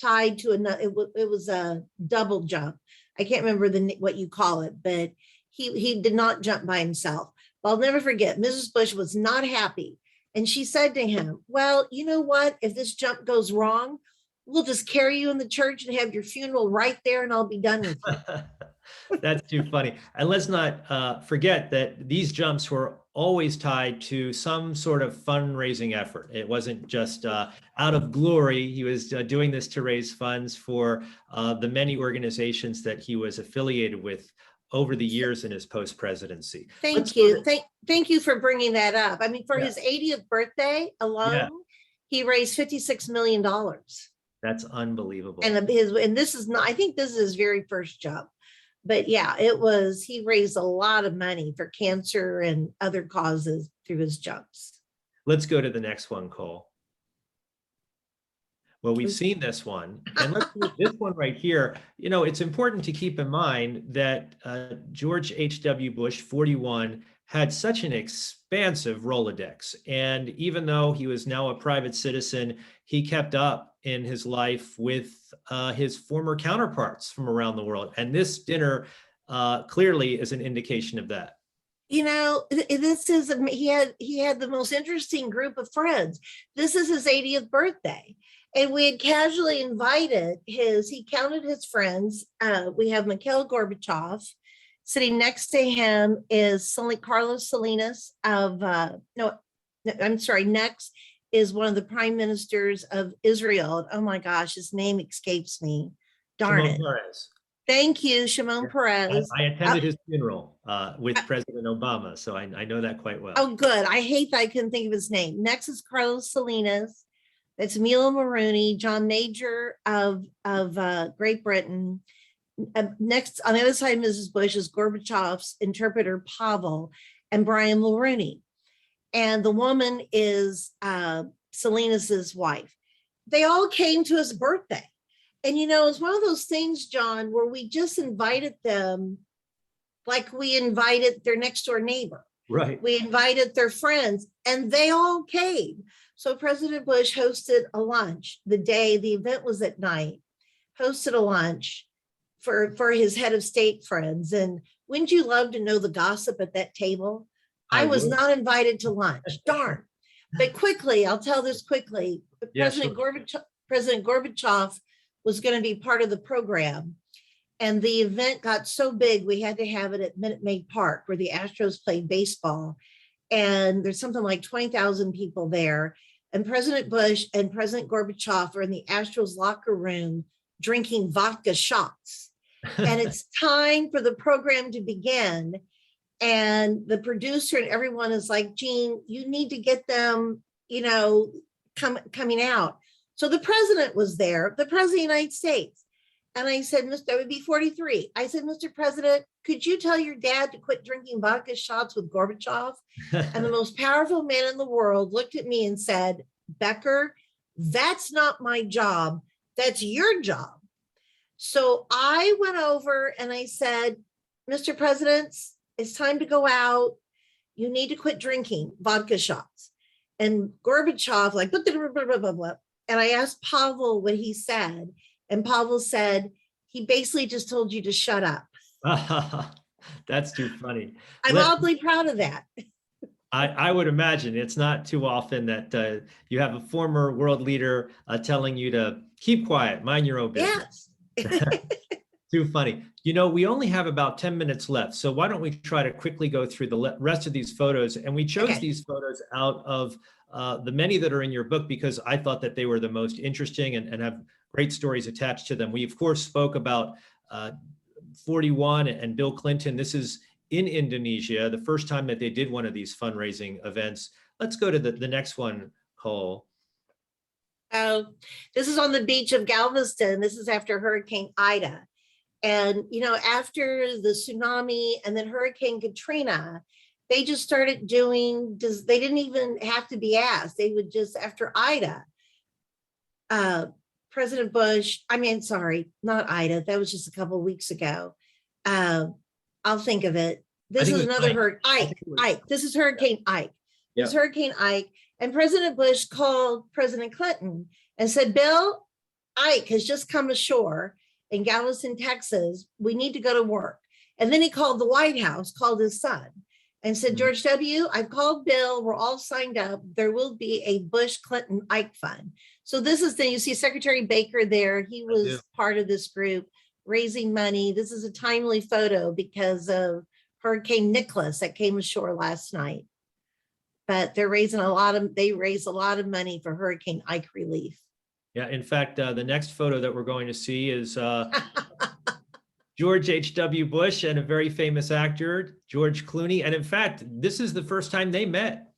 tied to another, it was a double jump. I can't remember what you call it, but he did not jump by himself. But I'll never forget, Mrs. Bush was not happy. And she said to him, well, you know what? If this jump goes wrong, we'll just carry you in the church and have your funeral right there and I'll be done with you. That's too funny. And let's not forget that these jumps were always tied to some sort of fundraising effort. It wasn't just out of glory. He was doing this to raise funds for the many organizations that he was affiliated with over the years in his post-presidency. Thank you. Thank you for bringing that up. I mean, for his 80th birthday alone, he raised $56 million. That's unbelievable. And this is not, I think this is his very first jump. But yeah, he raised a lot of money for cancer and other causes through his jumps. Let's go to the next one, Cole. Well, we've seen this one, and let's do this one right here. You know, it's important to keep in mind that George H.W. Bush, 41, had such an expansive Rolodex. And even though he was now a private citizen, he kept up in his life with his former counterparts from around the world. And this dinner clearly is an indication of that. You know, he had the most interesting group of friends. This is his 80th birthday. And we had casually invited he counted his friends. We have Mikhail Gorbachev. Sitting next to him is Carlos Salinas next is one of the prime ministers of Israel. Oh my gosh, his name escapes me. Darn it. Peres. Thank you, Shimon Peres. I attended his funeral with President Obama, so I know that quite well. Oh, good. I hate that I couldn't think of his name. Next is Carlos Salinas. That's Milo Maroney, John Major of Great Britain. Next, on the other side of Mrs. Bush is Gorbachev's interpreter, Pavel, and Brian Mulroney. And the woman is Salinas's wife. They all came to his birthday. And, you know, it's one of those things, John, where we just invited them like we invited their next door neighbor. Right. We invited their friends and they all came. So President Bush hosted a lunch the event was at night, hosted a lunch for his head of state friends. And wouldn't you love to know the gossip at that table? I was not invited to lunch, darn. But quickly, I'll tell this quickly. President Gorbachev was going to be part of the program. And the event got so big, we had to have it at Minute Maid Park where the Astros played baseball. And there's something like 20,000 people there. And President Bush and President Gorbachev are in the Astros locker room drinking vodka shots. And it's time for the program to begin. And the producer and everyone is like, Gene, you need to get them, you know, coming out. So the president was there, the president of the United States. And I said, that would be 43. I said, Mr. President, could you tell your dad to quit drinking vodka shots with Gorbachev? And the most powerful man in the world looked at me and said, Becker, that's not my job. That's your job. So I went over and I said, Mr. President, it's time to go out. You need to quit drinking vodka shots. And Gorbachev, like, blah, blah, blah, blah, blah. And I asked Pavel what he said. And Pavel said, he basically just told you to shut up. That's too funny. I'm oddly proud of that. I would imagine it's not too often that you have a former world leader telling you to keep quiet, mind your own business. Yes. Too funny. You know, we only have about 10 minutes left. So why don't we try to quickly go through the rest of these photos? And we chose these photos out of the many that are in your book because I thought that they were the most interesting and have great stories attached to them. We, of course, spoke about 41 and Bill Clinton. This is in Indonesia, the first time that they did one of these fundraising events. Let's go to the next one, Cole. This is on the beach of Galveston. This is after Hurricane Ida. And, after the tsunami and then Hurricane Katrina, they just started doing, they didn't even have to be asked. They would just, after Ida, President Bush, not Ida, that was just a couple of weeks ago. I'll think of it. This is another Ike. This is Hurricane Ike. This is Hurricane Ike. And President Bush called President Clinton and said, Bill, Ike has just come ashore in Galveston, Texas. We need to go to work. And then he called the White House, called his son, and said, George W., I've called Bill. We're all signed up. There will be a Bush Clinton Ike fund. So this is you see Secretary Baker there. He was part of this group raising money. This is a timely photo because of Hurricane Nicholas that came ashore last night. But they raised a lot of money for Hurricane Ike relief. Yeah, in fact, the next photo that we're going to see is George H.W. Bush and a very famous actor, George Clooney. And in fact, this is the first time they met.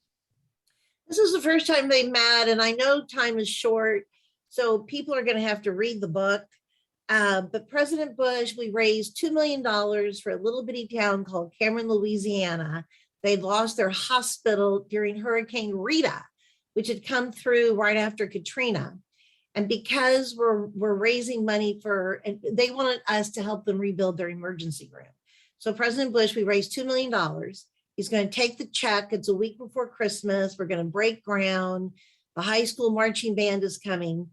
This is the first time they met, and I know time is short, so people are going to have to read the book. But President Bush, we raised $2 million for a little bitty town called Cameron, Louisiana. They'd lost their hospital during Hurricane Rita, which had come through right after Katrina. And because we're raising money and they wanted us to help them rebuild their emergency room. So President Bush, we raised $2 million. He's going to take the check. It's a week before Christmas. We're going to break ground. The high school marching band is coming.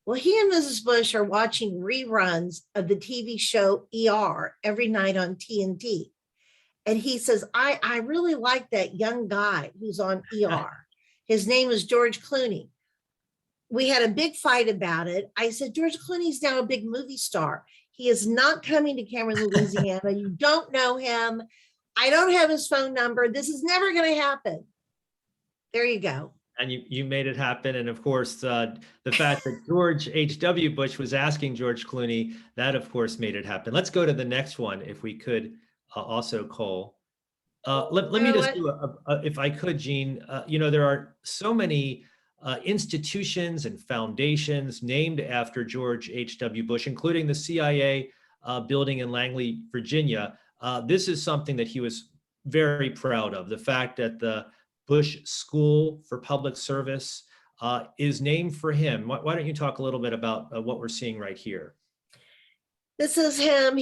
Well, he and Mrs. Bush are watching reruns of the TV show ER every night on TNT. And he says, I really like that young guy who's on ER. His name is George Clooney. We had a big fight about it. I said, George Clooney's now a big movie star. He is not coming to Cameron, Louisiana. You don't know him. I don't have his phone number. This is never going to happen. There you go. And you made it happen. And of course, the fact that George H.W. Bush was asking George Clooney, that of course made it happen. Let's go to the next one, if we could also, Cole. Let me just do if I could, Jean, there are so many institutions and foundations named after George H.W. Bush, including the CIA building in Langley, Virginia. This is something that he was very proud of, the fact that the Bush School for Public Service is named for him. Why don't you talk a little bit about what we're seeing right here? This is him.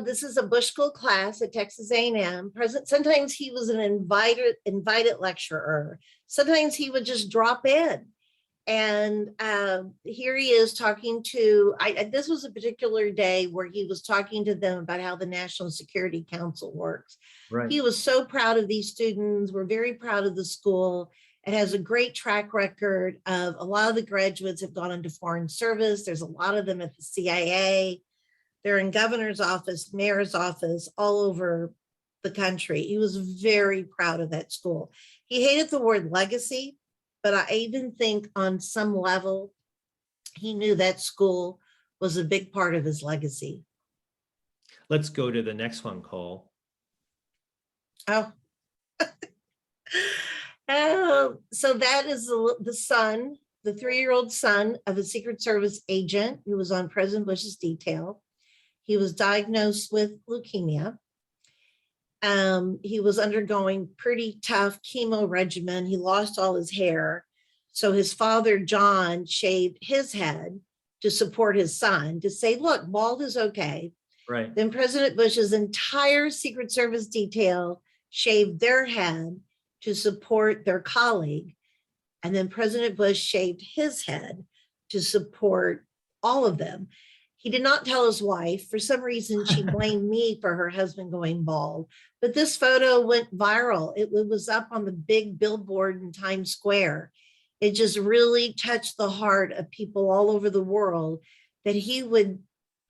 This is a Bush School class at Texas A&M. Sometimes he was an invited lecturer. Sometimes he would just drop in. And here he is talking to, this was a particular day where he was talking to them about how the National Security Council works. Right. He was so proud of these students. We're very proud of the school. It has a great track record of a lot of the graduates have gone into foreign service. There's a lot of them at the CIA. They're in governor's office, mayor's office, all over the country. He was very proud of that school. He hated the word legacy, but I even think on some level, he knew that school was a big part of his legacy. Let's go to the next one, Cole. Oh. So that is the son, the 3-year-old son of a Secret Service agent who was on President Bush's detail. He was diagnosed with leukemia. He was undergoing pretty tough chemo regimen. He lost all his hair. So his father, John, shaved his head to support his son, to say, look, bald is okay. Right. Then President Bush's entire Secret Service detail shaved their head to support their colleague. And then President Bush shaved his head to support all of them. He did not tell his wife. For some reason, she blamed me for her husband going bald. But this photo went viral. It was up on the big billboard in Times Square. It just really touched the heart of people all over the world that he would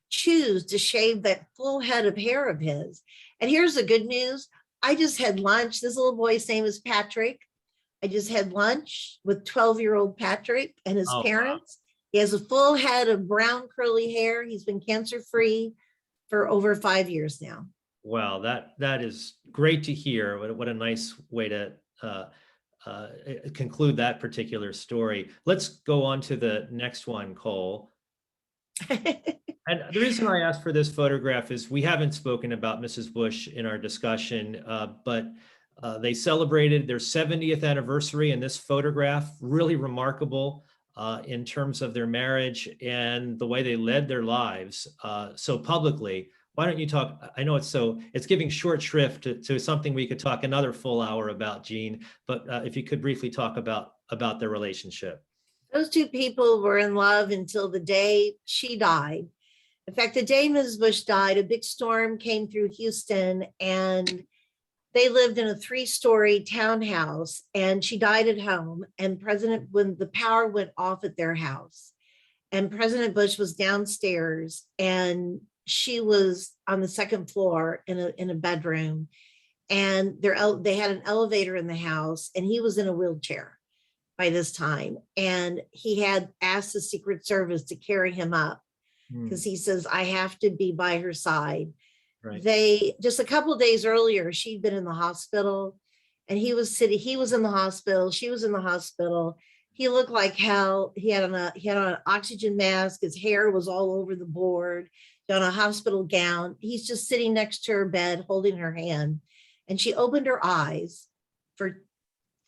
choose to shave that full head of hair of his. And here's the good news. I just had lunch. This little boy's name is Patrick. I just had lunch with 12-year-old Patrick and his parents. He has a full head of brown curly hair. He's been cancer-free for over 5 years now. Wow, that is great to hear. What a nice way to conclude that particular story. Let's go on to the next one, Cole. And the reason I asked for this photograph is we haven't spoken about Mrs. Bush in our discussion, but they celebrated their 70th anniversary, and this photograph, really remarkable in terms of their marriage and the way they led their lives so publicly. Why don't you talk? I know it's giving short shrift to something we could talk another full hour about, Jean, but if you could briefly talk about their relationship. Those two people were in love until the day she died. In fact, the day Mrs. Bush died, a big storm came through Houston, and they lived in a 3-story townhouse, and she died at home. And when the power went off at their house, and President Bush was downstairs, and she was on the second floor in a bedroom, and they had an elevator in the house, and he was in a wheelchair by this time. And he had asked the Secret Service to carry him up because he says, I have to be by her side. Right. They just a couple of days earlier, she'd been in the hospital, and he was in the hospital. She was in the hospital. He looked like hell. He had on an oxygen mask. His hair was all over the board, on a hospital gown. He's just sitting next to her bed, holding her hand. And she opened her eyes for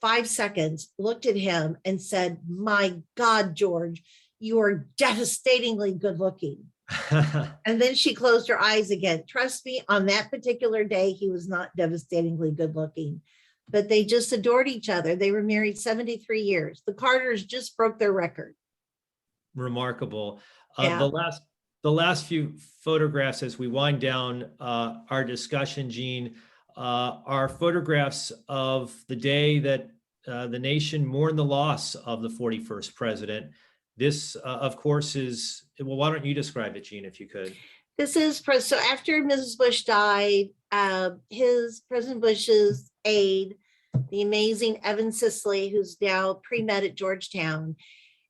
5 seconds, looked at him and said, my God, George, you are devastatingly good looking. And then she closed her eyes again. Trust me, on that particular day, he was not devastatingly good looking, but they just adored each other. They were married 73 years. The Carters just broke their record. Remarkable. Yeah. The last few photographs as we wind down our discussion, Jean, are photographs of the day that the nation mourned the loss of the 41st president. This, of course, is, well, why don't you describe it, Jean, if you could? This is, so after Mrs. Bush died, President Bush's aide, the amazing Evan Sisley, who's now pre-med at Georgetown,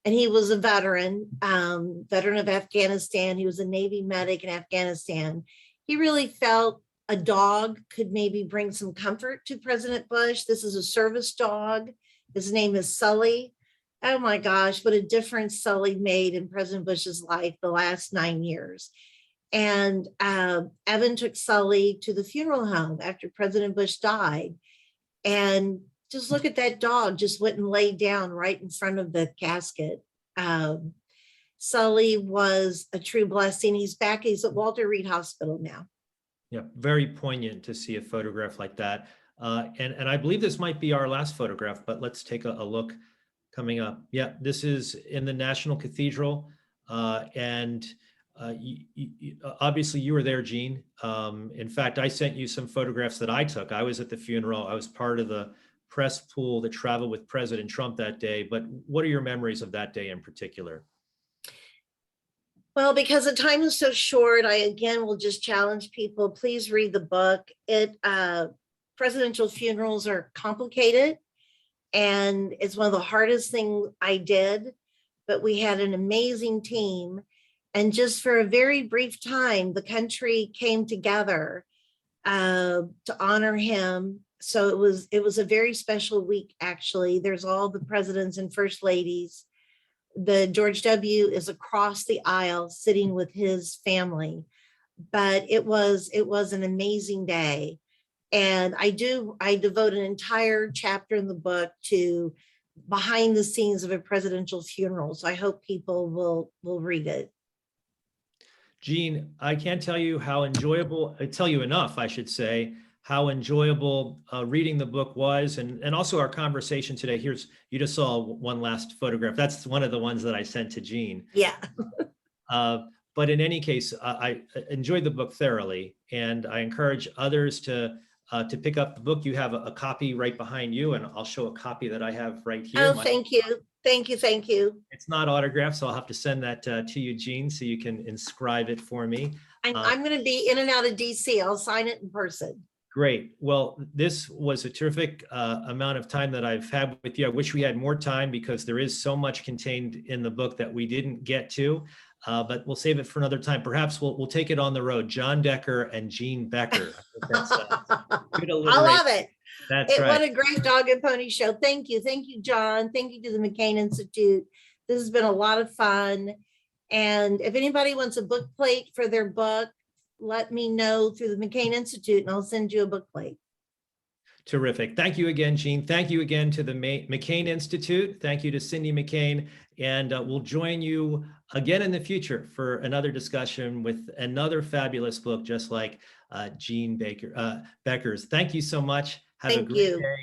and he was a veteran of Afghanistan. He was a Navy medic in Afghanistan. He really felt a dog could maybe bring some comfort to President Bush. This is a service dog. His name is Sully. Oh my gosh, what a difference Sully made in President Bush's life the last 9 years. And Evan took Sully to the funeral home after President Bush died. And just look at that dog, just went and laid down right in front of the casket. Sully was a true blessing. He's back, he's at Walter Reed Hospital now. Yeah, very poignant to see a photograph like that. And I believe this might be our last photograph, but let's take a look coming up. Yeah, this is in the National Cathedral. Obviously you were there, Jean. In fact, I sent you some photographs that I took. I was at the funeral. I was part of the press pool that traveled with President Trump that day. But what are your memories of that day in particular? Well, because the time is so short, I again will just challenge people, please read the book. Presidential funerals are complicated, and it's one of the hardest things I did, but we had an amazing team. And just for a very brief time, the country came together to honor him. So it was a very special week, actually. There's all the presidents and first ladies. The George W. is across the aisle sitting with his family, but it was an amazing day. And I devote an entire chapter in the book to behind the scenes of a presidential funeral. So I hope people will read it. Jean, I can't tell you how enjoyable, I tell you enough, I should say, how enjoyable reading the book was, and also our conversation today. You just saw one last photograph. That's one of the ones that I sent to Jean. Yeah. But in any case, I enjoyed the book thoroughly, and I encourage others to pick up the book. You have a copy right behind you, and I'll show a copy that I have right here. Oh, thank you. Thank you. Thank you. It's not autographed, so I'll have to send that to you, Jean, so you can inscribe it for me. I'm going to be in and out of DC. I'll sign it in person. Great. Well, this was a terrific amount of time that I've had with you. I wish we had more time because there is so much contained in the book that we didn't get to, but we'll save it for another time. Perhaps we'll take it on the road. John Decker and Jean Becker. I think that's good I alliteration. love it. That's right. What a great dog and pony show. Thank you. Thank you, John. Thank you to the McCain Institute. This has been a lot of fun. And if anybody wants a book plate for their book, let me know through the McCain Institute and I'll send you a book plate. Terrific. Thank you again, Jean. Thank you again to the McCain Institute. Thank you to Cindy McCain. And we'll join you again in the future for another discussion with another fabulous book, just like Jean Becker's. Thank you so much. Have a great day,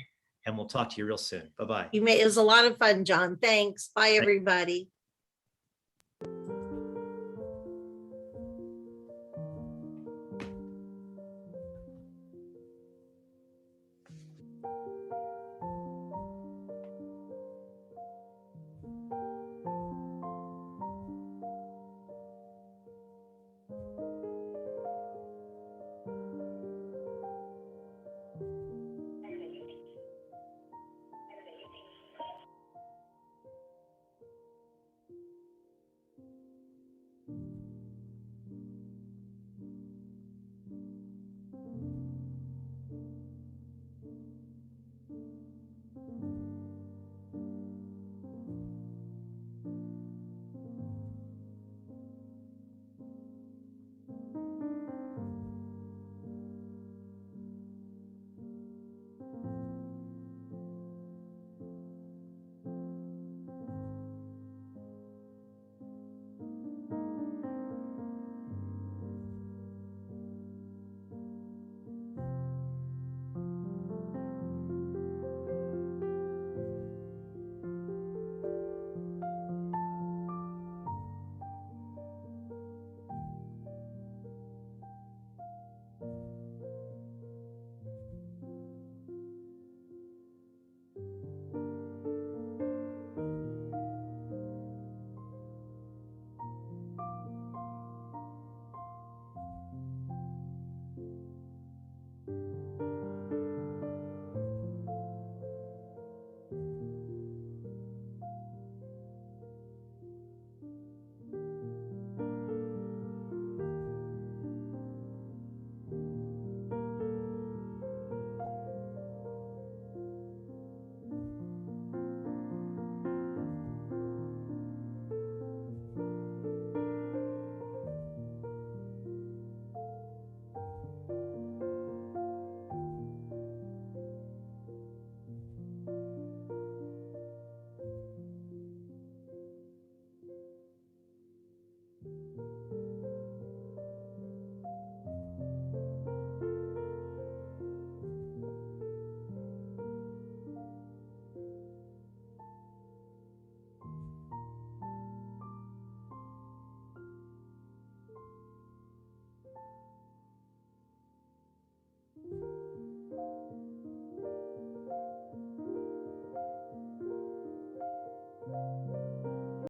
and we'll talk to you real soon. Bye-bye. It was a lot of fun, John. Thanks. Bye, everybody.